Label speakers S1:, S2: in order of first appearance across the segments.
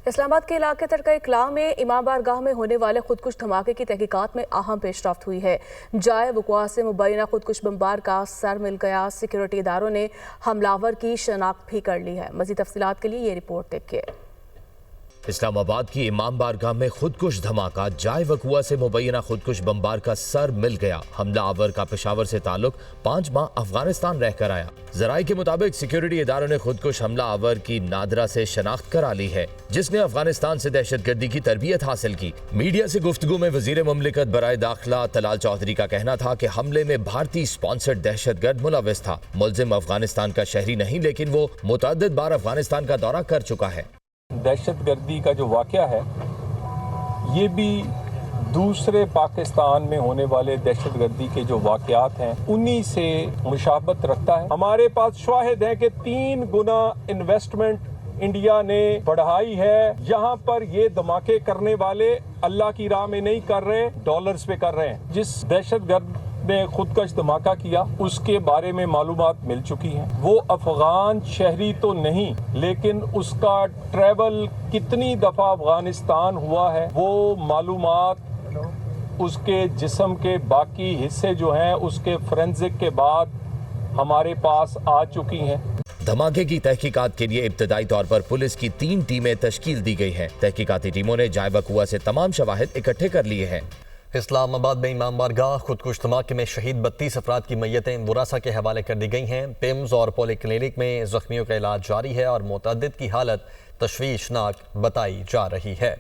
S1: اسلام آباد کے علاقے ترکہ کلاں میں امام بارگاہ میں ہونے والے خودکش دھماکے کی تحقیقات میں اہم پیش رفت ہوئی ہے۔ جائے وقوع سے مبینہ خودکش بمبار کا سر مل گیا۔ سیکیورٹی اداروں نے حملہ آور کی شناخت بھی کر لی ہے۔ مزید تفصیلات کے لیے یہ رپورٹ دیکھیے۔
S2: اسلام آباد کی امام بارگاہ میں خودکش دھماکہ، جائے وقوع سے مبینہ خودکش بمبار کا سر مل گیا۔ حملہ آور کا پشاور سے تعلق 5 ماہ افغانستان رہ کر آیا۔ ذرائع کے مطابق سیکیورٹی اداروں نے خودکش حملہ آور کی نادرہ سے شناخت کرا لی ہے، جس نے افغانستان سے دہشت گردی کی تربیت حاصل کی۔ میڈیا سے گفتگو میں وزیر مملکت برائے داخلہ طلال چودھری کا کہنا تھا کہ حملے میں بھارتی اسپانسرڈ دہشت گرد ملوث تھا۔ ملزم افغانستان کا شہری نہیں، لیکن وہ متعدد بار افغانستان کا دورہ کر چکا ہے۔
S3: دہشت گردی کا جو واقعہ ہے یہ بھی دوسرے پاکستان میں ہونے والے دہشت گردی کے جو واقعات ہیں انہی سے مشابہت رکھتا ہے۔ ہمارے پاس شواہد ہیں کہ 3 گنا انویسٹمنٹ انڈیا نے بڑھائی ہے۔ یہاں پر یہ دھماکے کرنے والے اللہ کی راہ میں نہیں کر رہے، ڈالرز پہ کر رہے ہیں۔ جس دہشت گرد نے خودکش دھماکہ کیا اس کے بارے میں معلومات مل چکی ہیں۔ وہ افغان شہری تو نہیں، لیکن اس کا ٹریول کتنی دفعہ افغانستان ہوا ہے وہ معلومات اس کے جسم کے باقی حصے جو ہیں اس کے فورینزک کے بعد ہمارے پاس آ چکی ہیں۔
S2: دھماکے کی تحقیقات کے لیے ابتدائی طور پر پولیس کی 3 ٹیمیں تشکیل دی گئی ہیں۔ تحقیقاتی ٹیموں نے جائے وقوع سے تمام شواہد اکٹھے کر لیے ہیں۔
S4: اسلام آباد میں امام بارگاہ خودکش دھماکے میں شہید 32 افراد کی میتیں ورثاء کے حوالے کر دی گئی ہیں۔ پیمز اور پولی کلینک میں زخمیوں کا علاج جاری ہے اور متعدد کی حالت تشویشناک بتائی جا رہی ہے۔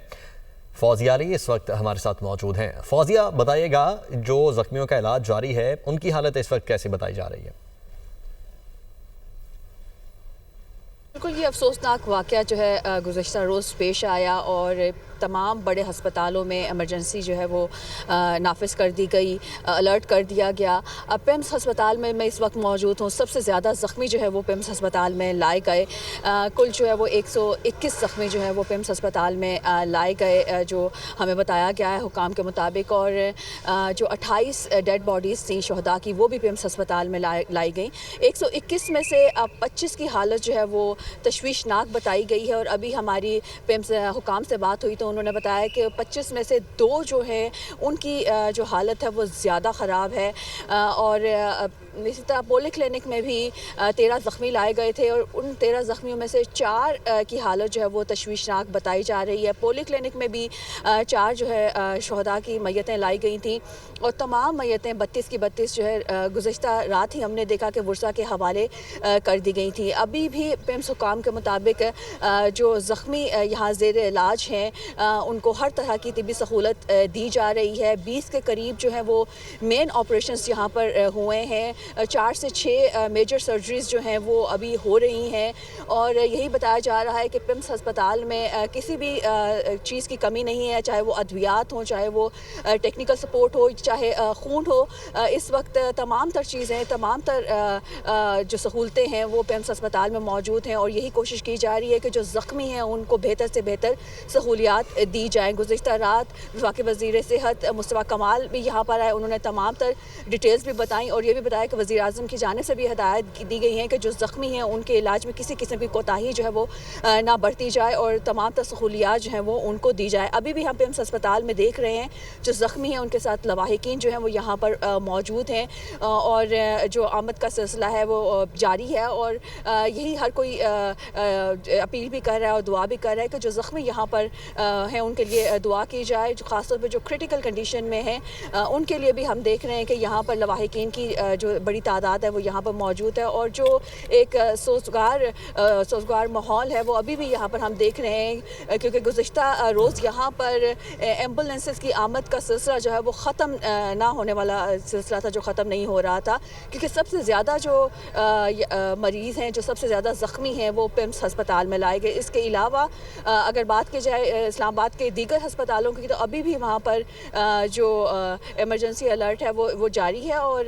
S4: فوزیہ علی اس وقت ہمارے ساتھ موجود ہیں۔ فوزیہ، بتائیے گا جو زخمیوں کا علاج جاری ہے ان کی حالت اس وقت کیسے بتائی جا رہی ہے؟
S5: بالکل، یہ افسوسناک واقعہ جو ہے گزشتہ روز پیش آیا اور تمام بڑے ہسپتالوں میں ایمرجنسی جو ہے وہ نافذ کر دی گئی، الرٹ کر دیا گیا۔ پیمز ہسپتال میں میں اس وقت موجود ہوں۔ سب سے زیادہ زخمی جو ہے وہ پیمز ہسپتال میں لائے گئے۔ کل جو ہے وہ 121 زخمی جو ہے وہ پیمز ہسپتال میں لائے گئے، جو ہمیں بتایا گیا ہے حکام کے مطابق، اور جو 28 ڈیڈ باڈیز تھیں شہداء کی وہ بھی پیمز ہسپتال میں لائی گئیں۔ 121 میں سے 25 کی حالت جو ہے وہ تشویشناک بتائی گئی ہے، اور ابھی ہماری پیمز حکام سے بات ہوئی تو انہوں نے بتایا کہ 25 میں سے 2 جو ہے ان کی جو حالت ہے وہ زیادہ خراب ہے، اور اسی طرح پولی کلینک میں بھی 13 زخمی لائے گئے تھے، اور ان 13 زخمیوں میں سے 4 کی حالت جو ہے وہ تشویشناک بتائی جا رہی ہے۔ پولی کلینک میں بھی 4 جو ہے شہداء کی میتیں لائی گئی تھیں، اور تمام میتیں 32 کی 32 جو ہے گزشتہ رات ہی ہم نے دیکھا کہ ورثاء کے حوالے کر دی گئی تھیں۔ ابھی بھی پیمز حکام کے مطابق جو زخمی یہاں زیر علاج ہیں ان کو ہر طرح کی طبی سہولت دی جا رہی ہے۔ 20 کے قریب جو ہے وہ مین آپریشنز یہاں پر ہوئے ہیں۔ 4 سے 6 میجر سرجریز جو ہیں وہ ابھی ہو رہی ہیں، اور یہی بتایا جا رہا ہے کہ پیمز ہسپتال میں کسی بھی چیز کی کمی نہیں ہے، چاہے وہ ادویات ہوں، چاہے وہ ٹیکنیکل سپورٹ ہو، چاہے خون ہو۔ اس وقت تمام تر چیزیں، تمام تر جو سہولتیں ہیں وہ پیمز ہسپتال میں موجود ہیں، اور یہی کوشش کی جا رہی ہے کہ جو زخمی ہیں ان کو بہتر سے بہتر سہولیات دی جائیں۔ گزشتہ رات وفاقی وزیر صحت مصطفیٰ کمال بھی یہاں پر آئے، انہوں نے تمام تر ڈیٹیلز بھی بتائیں، اور یہ بھی بتایا کہ وزیر اعظم کی جانب سے بھی ہدایت دی گئی ہیں کہ جو زخمی ہیں ان کے علاج میں کسی قسم کی کوتاہی جو ہے وہ نہ برتی جائے، اور تمام تر سہولیات جو ہیں وہ ان کو دی جائے۔ ابھی بھی ہم پیمز ہسپتال میں دیکھ رہے ہیں جو زخمی ہیں ان کے ساتھ لواحقین جو ہیں وہ یہاں پر موجود ہیں، اور جو آمد کا سلسلہ ہے وہ جاری ہے، اور یہی ہر کوئی اپیل بھی کر رہا ہے اور دعا بھی کر رہا ہے کہ جو زخمی یہاں پر ہیں ان کے لیے دعا کی جائے، جو خاص طور پہ جو کرٹیکل کنڈیشن میں ہیں ان کے لیے بھی ہم دیکھ رہے ہیں کہ یہاں پر لواحقین کی جو بڑی تعداد ہے وہ یہاں پر موجود ہے، اور جو ایک سوزگار ماحول ہے وہ ابھی بھی یہاں پر ہم دیکھ رہے ہیں، کیونکہ گزشتہ روز یہاں پر ایمبولینسز کی آمد کا سلسلہ جو ہے وہ ختم نہ ہونے والا سلسلہ تھا، جو ختم نہیں ہو رہا تھا، کیونکہ سب سے زیادہ جو مریض ہیں، جو سب سے زیادہ زخمی ہیں وہ پیمز ہسپتال میں لائے گئے۔ اس کے علاوہ اگر بات کی جائے اسلام آباد کے دیگر ہسپتالوں کی تو ابھی بھی وہاں پر جو ایمرجنسی الرٹ ہے وہ جاری ہے، اور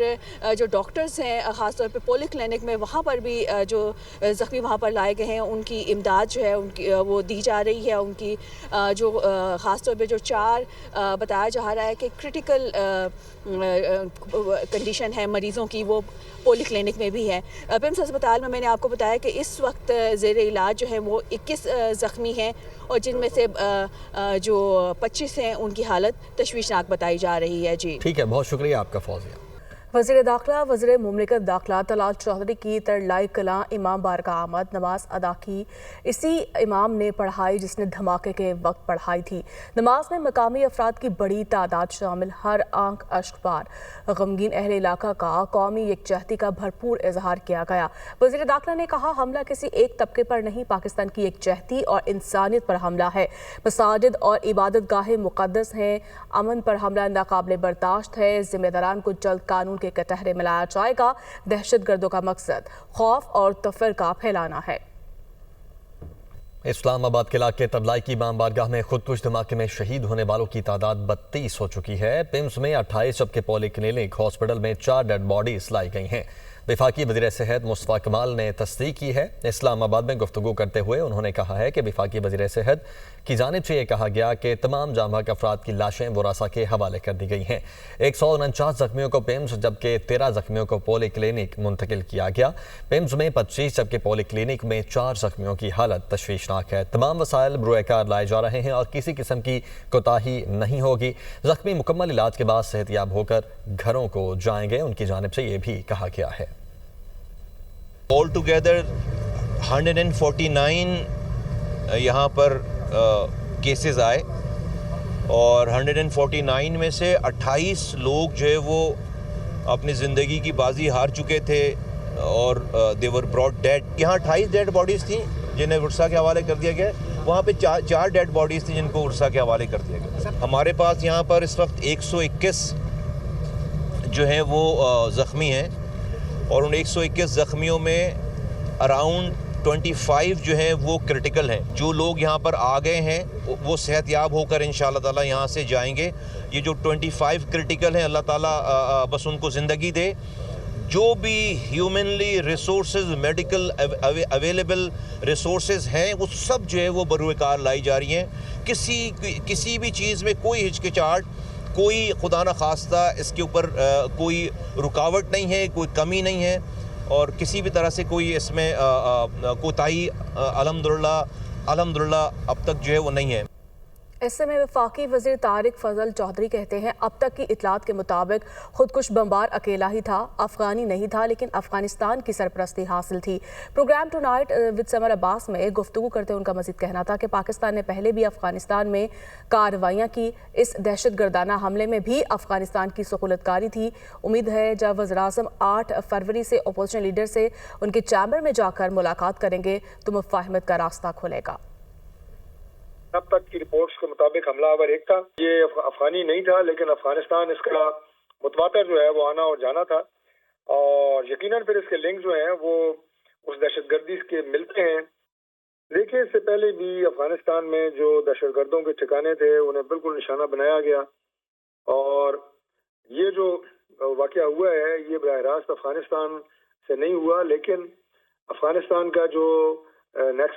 S5: جو ڈاکٹر ڈاکٹرز ہیں خاص طور پہ پولی کلینک میں، وہاں پر بھی جو زخمی وہاں پر لائے گئے ہیں ان کی امداد جو ہے ان کی وہ دی جا رہی ہے. ان کی جو خاص طور پہ جو 4 بتایا جا رہا ہے کہ کرٹیکل کنڈیشن ہے مریضوں کی، وہ پولی کلینک میں بھی ہے. پیمز ہسپتال میں نے آپ کو بتایا کہ اس وقت زیر علاج جو ہے وہ 21 زخمی ہیں، اور جن میں سے جو 25 ہیں ان کی حالت تشویشناک بتائی جا رہی ہے. جی
S4: ٹھیک ہے، بہت شکریہ آپ کا فوزیہ.
S1: وزیر داخلہ وزیر مملکت داخلہ طلال چودھری کی ترلائی کلاں امام بارگاہ آمد. نماز ادا کی اسی امام نے پڑھائی جس نے دھماکے کے وقت پڑھائی تھی. نماز میں مقامی افراد کی بڑی تعداد شامل، ہر آنکھ اشک بار. غمگین اہل علاقہ کا قومی یکجہتی کا بھرپور اظہار کیا گیا. وزیر داخلہ نے کہا حملہ کسی ایک طبقے پر نہیں، پاکستان کی یکجہتی اور انسانیت پر حملہ ہے. مساجد اور عبادت گاہیں مقدس ہیں. امن پر حملہ ناقابل برداشت ہے. ذمہ داران کو جلد قانون کے کٹہرے میں لایا جائے گا. دہشت گردوں کا مقصد خوف اور تفرقہ پھیلانا ہے.
S4: اسلام آباد کے علاقے ترلائی کی امام بارگاہ میں خودکش دھماکے میں شہید ہونے والوں کی تعداد 32 ہو چکی ہے. پیمز میں 28 جبکہ پولی کلینک ہاسپٹل میں 4 ڈیڈ باڈیز لائی گئی ہیں. وفاقی وزیر صحت مصطفیٰ کمال نے تصدیق کی ہے. اسلام آباد میں گفتگو کرتے ہوئے انہوں نے کہا ہے کہ وفاقی وزیر صحت کی جانب سے یہ کہا گیا کہ تمام جاں بحق افراد کی لاشیں وراسا کے حوالے کر دی گئی ہیں. 149 زخمیوں کو پیمز جبکہ 13 زخمیوں کو پولی کلینک منتقل کیا گیا. پیمز میں 25 جبکہ پولی کلینک میں 4 زخمیوں کی حالت تشویشناک ہے. تمام وسائل بروئے کار لائے جا رہے ہیں اور کسی قسم کی کوتاہی نہیں ہوگی. زخمی مکمل علاج کے بعد صحت یاب ہو کر گھروں کو جائیں گے. ان کی جانب سے یہ بھی کہا گیا ہے.
S6: آل ٹوگیدر 149 یہاں پر کیسز آئے اور 149 میں سے 28 لوگ جو ہے وہ اپنی زندگی کی بازی ہار چکے تھے اور دے ور براٹ ڈیڈ. یہاں 28 ڈیڈ باڈیز تھیں جنہیں ورثہ کے حوالے کر دیا گیا. وہاں پہ 4 ڈیڈ باڈیز تھیں جن کو ورثہ کے حوالے کر دیا گیا. ہمارے پاس یہاں پر اس وقت 121 جو ہیں وہ زخمی ہیں اور ان 121 زخمیوں میں اراؤنڈ 25 جو ہیں وہ کرٹیکل ہیں. جو لوگ یہاں پر آ گئے ہیں وہ صحت یاب ہو کر انشاءاللہ تعالی یہاں سے جائیں گے. یہ جو 25 کرٹیکل ہیں اللہ تعالیٰ بس ان کو زندگی دے. جو بھی humanly resources medical available resources ہیں وہ سب جو ہے وہ بروئے کار لائی جا رہی ہیں. کسی بھی چیز میں کوئی ہچکچاہٹ، کوئی خدا نہ خواستہ اس کے اوپر کوئی رکاوٹ نہیں ہے، کوئی کمی نہیں ہے اور کسی بھی طرح سے کوئی اس میں کوتاہی الحمدللہ اب تک جو ہے وہ نہیں ہے.
S1: ایسے میں وفاقی وزیر طارق فضل چودھری کہتے ہیں اب تک کی اطلاعات کے مطابق خودکش بمبار اکیلا ہی تھا، افغانی نہیں تھا، لیکن افغانستان کی سرپرستی حاصل تھی. پروگرام ٹو نائٹ وتھ سمر عباس میں گفتگو کرتے ان کا مزید کہنا تھا کہ پاکستان نے پہلے بھی افغانستان میں کارروائیاں کی. اس دہشت گردانہ حملے میں بھی افغانستان کی سہولت کاری تھی. امید ہے جب وزیراعظم 8 فروری سے اپوزیشن لیڈر سے ان کے چیمبر میں جا کر ملاقات کریں گے تو مفاہمت کا راستہ کھلے گا.
S7: اب تک کی رپورٹس کے مطابق حملہ آور ایک تھا. یہ افغانی نہیں تھا لیکن افغانستان اس کا متواتر جو ہے وہ آنا اور جانا تھا اور یقیناً پھر اس کے لنک جو ہیں وہ اس دہشت گردی کے ملتے ہیں. دیکھیں اس سے پہلے بھی افغانستان میں جو دہشت گردوں کے ٹھکانے تھے انہیں بالکل نشانہ بنایا گیا اور یہ جو واقعہ ہوا ہے یہ براہ راست افغانستان سے نہیں ہوا لیکن افغانستان کا جو نیکسس